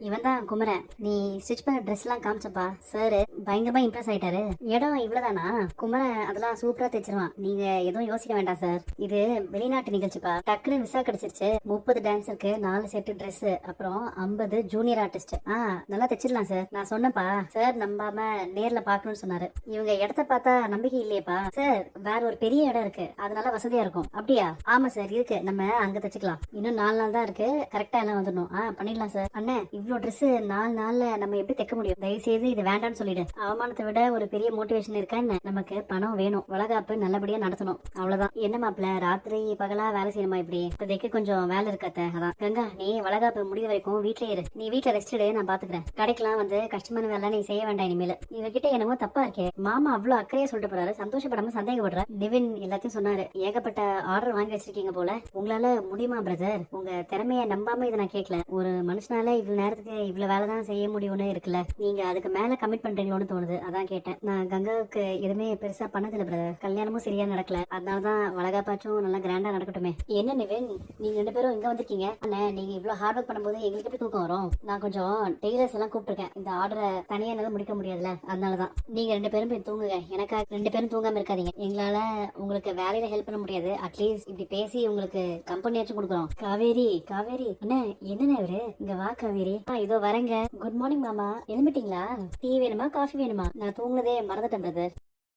இவன் தான் குமரன். நீ ஸ்டிச் பண்ண ட்ரெஸ் எல்லாம் காமிச்சப்பா சார் பயங்கரமா இம்ப்ரெஸ் ஆயிட்டாரு. இடம் இவ்வளவுதானா? குமரன் அதெல்லாம் சூப்பரா தைச்சிருவான், நீங்க எதுவும் யோசிக்க வேண்டாம் சார். இது வெளிநாட்டு நிகழ்ச்சிப்பா, டக்குனு விசா கிடைச்சிருச்சு. 30 டான்ஸருக்கு 4 செட்டு ட்ரெஸ், அப்புறம் 50 ஜூனியர் ஆர்டிஸ்ட். நல்லா தைச்சிடலாம் சார். நான் சொன்னப்பா சார், நம்பாம நேர்ல பாக்கணும்னு சொன்னாரு. இவங்க இடத்த பார்த்தா நம்பிக்கை இல்லையேப்பா சார். வேற ஒரு பெரிய இடம் இருக்கு, அதனால வசதியா இருக்கும். அப்படியா? ஆமா சார் இருக்கு, நம்ம அங்க தச்சுக்கலாம். இன்னும் 4 நாள் தான் இருக்கு, கரெக்டா எல்லாம் வந்துடணும். பண்ணிடலாம் சார். அண்ணே, இவ்வளவு ட்ரெஸ் 4 நாள்ல நம்ம எப்படி தைக்க முடியும்? தயவு செய்து இது வேண்டாம்னு சொல்லிடு. அவமானத்தை விட ஒரு பெரிய மோட்டிவேஷன் இருக்கா என்ன? நமக்கு பணம் வேணும், வளகாப்பு நல்லபடியா நடத்தணும், அவ்வளவுதான். என்ன மாப்பிள்ள, ராத்திரி பகலா வேலை செய்யணுமா? இப்படி இப்போதைக்கு கொஞ்சம் வேலை இருக்காத்த. அதான் கங்கா, நீ வளகாப்பு முடிவு வரைக்கும் வீட்லயே இரு. நீ வீட்டுல ரெஸ்ட் எடு, நான் பாத்துக்கிறேன். கடைக்கெல்லாம் வந்து கஷ்டமான வேலை நீ செய்ய வேண்டாம் இனிமேல். இவகிட்ட என்னமோ தப்பா இருக்கே. மாமா அவ்வளவு அக்கறையா சொல்லிட்டு போறாரு, சந்தோஷப்படாம சந்தேகப்படுற. நிவின் எல்லாத்தையும் சொன்னாரு. ஏகப்பட்ட ஆர்டர் வாங்கி வச்சிருக்கீங்க போல, உங்களால முடியுமா பிரதர்? உங்க திறமைய நம்பாம இதை நான் கேட்கல. ஒரு மனுஷனால இவ்வளவு நேரத்துக்கு இவ்வளவு வேலை தான் செய்ய முடியும்னு இருக்குல்ல, நீங்க அதுக்கு மேல கமிட் பண்றீங்களோன்னு தோணுது, அதான் கேட்டேன். நான் கங்காவுக்கு எதுவுமே பெருசா பண்ணதில்ல பிரதர். கல்யாணமும் சரியா நடக்கல, அதனாலதான் வளகாப்பாச்சும் நல்லா கிராண்டா நடக்கட்டுமே. என்ன நிவின், நீங்க 2 பேரும் இங்க வந்திருக்கீங்க. அண்ணே, நீங்க இவ்வளவு ஹார்ட் ஒர்க் பண்ணும்போது எங்களுக்கு எப்படி தூக்கம் வரும்? நான் கொஞ்சம் டெய்லர்ஸ் எல்லாம் கூப்பிட்டுருக்கேன். இந்த ஆர்டரை தனியா என்னால முடிக்க முடியாதுல, அதனாலதான். நீங்க 2 பேரும் போய் தூங்குங்க. எனக்கு 2 பேரும் தூங்காம இருக்காதீங்க. எங்களால உங்களுக்கு வேலையில ஹெல்ப் பண்ண முடியாது, அட்லீஸ்ட் இப்படி பேசி உங்களுக்கு கம்பெனியாச்சும் கொடுக்குறோம். காவேரி, காவேரி அண்ணே, என்னண்ணே இவரு? இங்க வா காவேரி. இதோ வரேங்க. குட் மார்னிங் மாமா. எழும்பிட்டீங்களா? டீ வேணுமா காஃபி வேணுமா? நான் தூங்குனதே மறந்துட்டேன் பிரதர்.